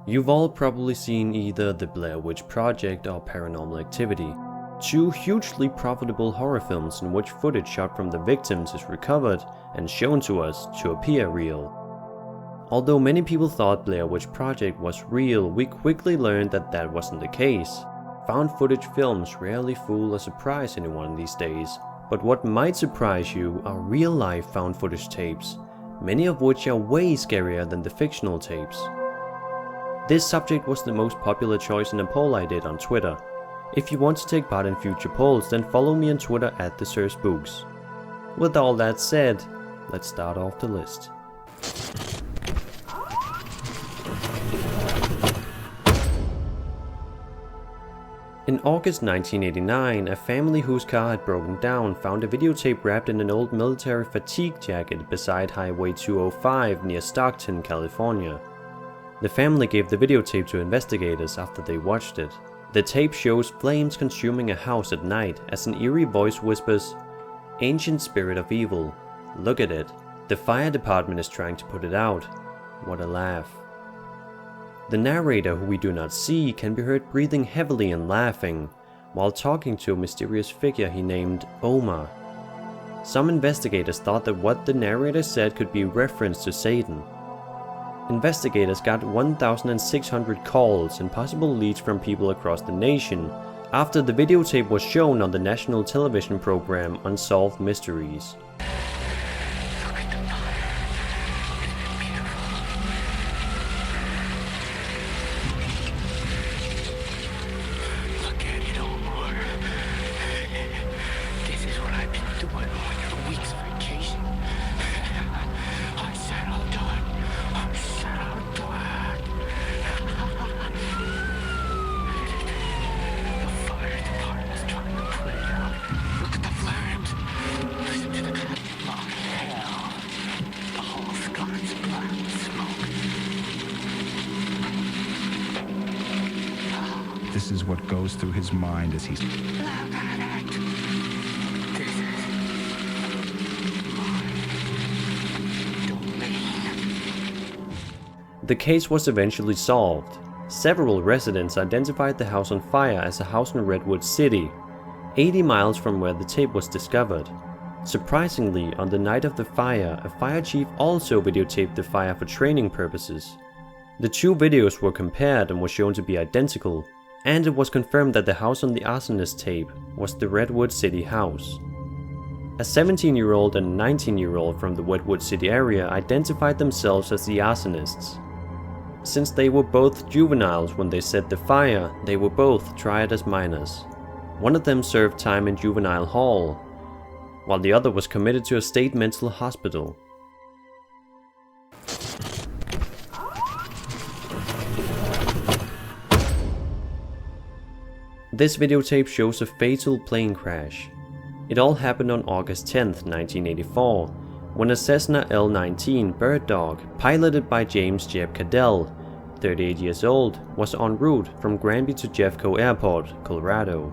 You've all probably seen either the Blair Witch Project or Paranormal Activity, two hugely profitable horror films in which footage shot from the victims is recovered and shown to us to appear real. Although many people thought Blair Witch Project was real, we quickly learned that that wasn't the case. Found footage films rarely fool or surprise anyone these days, but what might surprise you are real-life found footage tapes, many of which are way scarier than the fictional tapes. This subject was the most popular choice in a poll I did on Twitter. If you want to take part in future polls, then follow me on Twitter at @Spooks. With all that said, let's start off the list. In August 1989, a family whose car had broken down found a videotape wrapped in an old military fatigue jacket beside Highway 205 near Stockton, California. The family gave the videotape to investigators after they watched it. The tape shows flames consuming a house at night as an eerie voice whispers, "Ancient spirit of evil, look at it. The fire department is trying to put it out." What a laugh. The narrator, who we do not see, can be heard breathing heavily and laughing, while talking to a mysterious figure he named Omar. Some investigators thought that what the narrator said could be reference to Satan. Investigators got 1,600 calls and possible leads from people across the nation after the videotape was shown on the national television program Unsolved Mysteries. This is what goes through his mind as he's... The case was eventually solved. Several residents identified the house on fire as a house in Redwood City, 80 miles from where the tape was discovered. Surprisingly, on the night of the fire, a fire chief also videotaped the fire for training purposes. The two videos were compared and were shown to be identical, and it was confirmed that the house on the Arsonist tape was the Redwood City house. A 17-year-old and a 19-year-old from the Redwood City area identified themselves as the Arsonists. Since they were both juveniles when they set the fire, they were both tried as minors. One of them served time in juvenile hall, while the other was committed to a state mental hospital. This videotape shows a fatal plane crash. It all happened on August 10th, 1984, when a Cessna L-19 Bird Dog, piloted by James Jeb Cadell, 38 years old, was en route from Granby to Jeffco Airport, Colorado.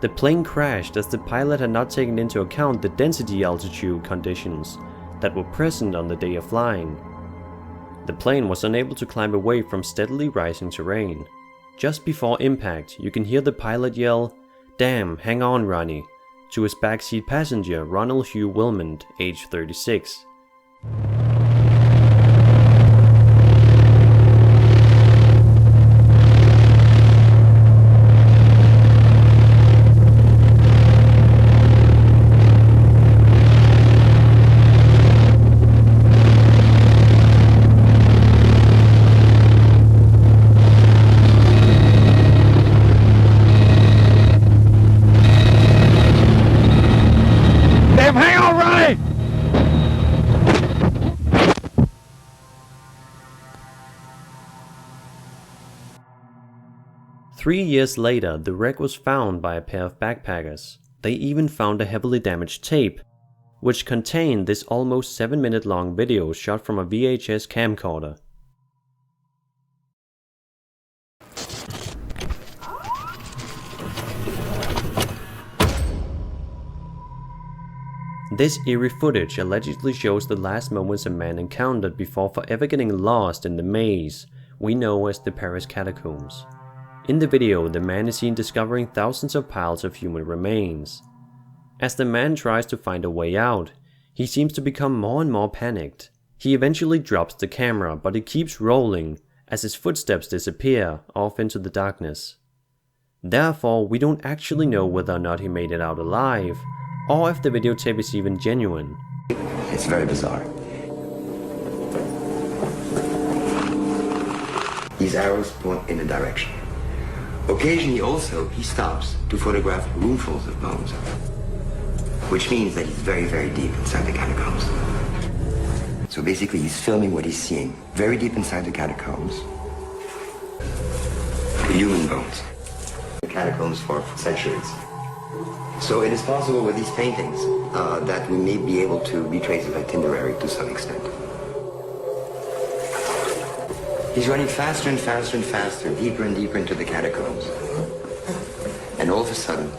The plane crashed as the pilot had not taken into account the density altitude conditions that were present on the day of flying. The plane was unable to climb away from steadily rising terrain. Just before impact, you can hear the pilot yell, "Damn, hang on, Ronnie," to his backseat passenger, Ronald Hugh Wilmond, age 36. Hang on, Ronnie! 3 years later, the wreck was found by a pair of backpackers. They even found a heavily damaged tape, which contained this almost 7-minute long video shot from a VHS camcorder. This eerie footage allegedly shows the last moments a man encountered before forever getting lost in the maze, we know as the Paris Catacombs. In the video, the man is seen discovering thousands of piles of human remains. As the man tries to find a way out, he seems to become more and more panicked. He eventually drops the camera, but it keeps rolling as his footsteps disappear off into the darkness. Therefore, we don't actually know whether or not he made it out alive, or if the videotape is even genuine. It's very bizarre. These arrows point in a direction. Occasionally also, he stops to photograph roomfuls of bones, which means that he's very, very deep inside the catacombs. So basically, he's filming what he's seeing very deep inside the catacombs. Human bones. The catacombs for centuries. So it is possible with these paintings that we may be able to retrace his itinerary to some extent. He's running faster and faster and faster, deeper and deeper into the catacombs. And all of a sudden,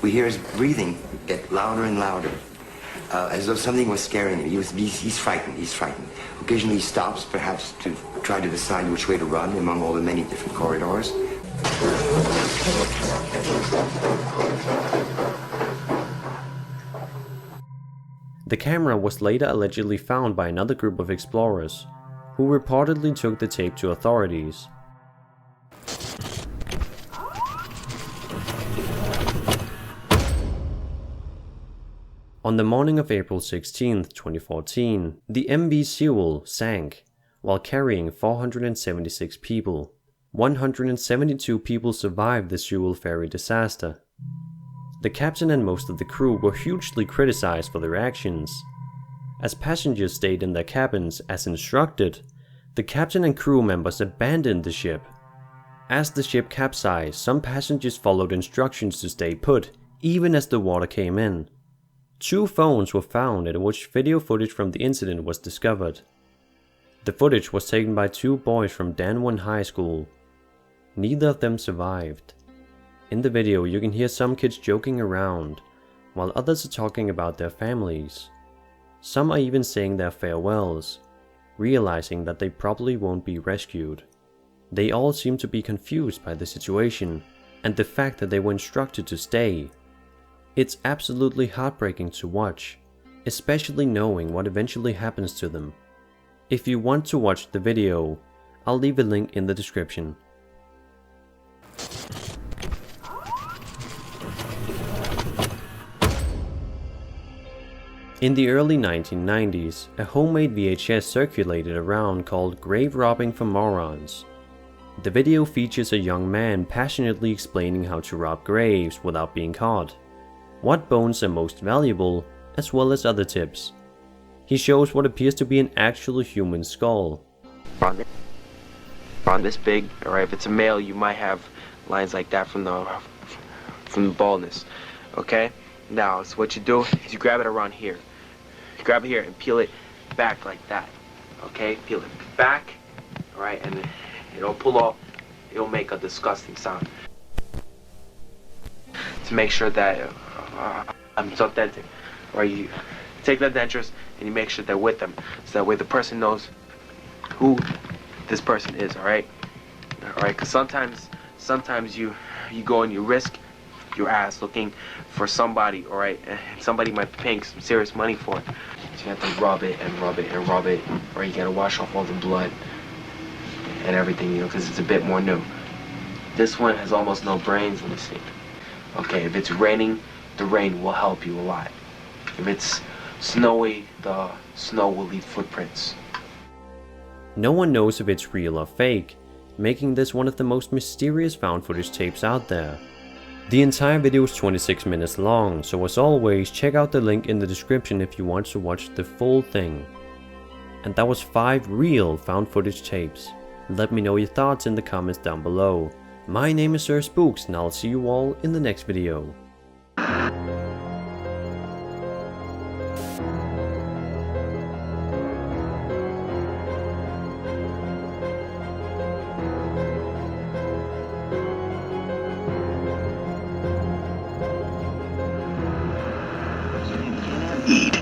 we hear his breathing get louder and louder, as though something was scaring him. He's frightened, he's frightened. Occasionally he stops, perhaps to try to decide which way to run among all the many different corridors. The camera was later allegedly found by another group of explorers, who reportedly took the tape to authorities. On the morning of April 16, 2014, the MV Sewol sank while carrying 476 people. 172 people survived the Sewol ferry disaster. The captain and most of the crew were hugely criticized for their actions. As passengers stayed in their cabins as instructed, the captain and crew members abandoned the ship. As the ship capsized, some passengers followed instructions to stay put, even as the water came in. 2 phones were found in which video footage from the incident was discovered. The footage was taken by 2 boys from Danwon High School. Neither of them survived. In the video, you can hear some kids joking around, while others are talking about their families. Some are even saying their farewells, realizing that they probably won't be rescued. They all seem to be confused by the situation and the fact that they were instructed to stay. It's absolutely heartbreaking to watch, especially knowing what eventually happens to them. If you want to watch the video, I'll leave a link in the description. In the early 1990s, a homemade VHS circulated around called Graverobbing for Morons. The video features a young man passionately explaining how to rob graves without being caught, what bones are most valuable, as well as other tips. He shows what appears to be an actual human skull. On this big, or if it's a male, you might have lines like that from the baldness. Okay? Now, so what you do is you grab it around here. You grab it here and peel it back like that. Okay? Peel it back, alright? And it'll pull off, it'll make a disgusting sound. To make sure that it's authentic. Or you take the dentures and you make sure they're with them. So that way the person knows who this person is, alright? Alright, because sometimes you go and you risk your ass looking for somebody, alright, and somebody might be paying some serious money for it. So you have to rub it and rub it and rub it, or you gotta wash off all the blood and everything, you know, because it's a bit more new. This one has almost no brains. Let me see. Okay, if it's raining, the rain will help you a lot. If it's snowy, the snow will leave footprints. No one knows if it's real or fake, making this one of the most mysterious found footage tapes out there. The entire video is 26 minutes long, so as always, check out the link in the description if you want to watch the full thing. And that was 5 real found footage tapes. Let me know your thoughts in the comments down below. My name is Sir Spooks, and I'll see you all in the next video. Eat.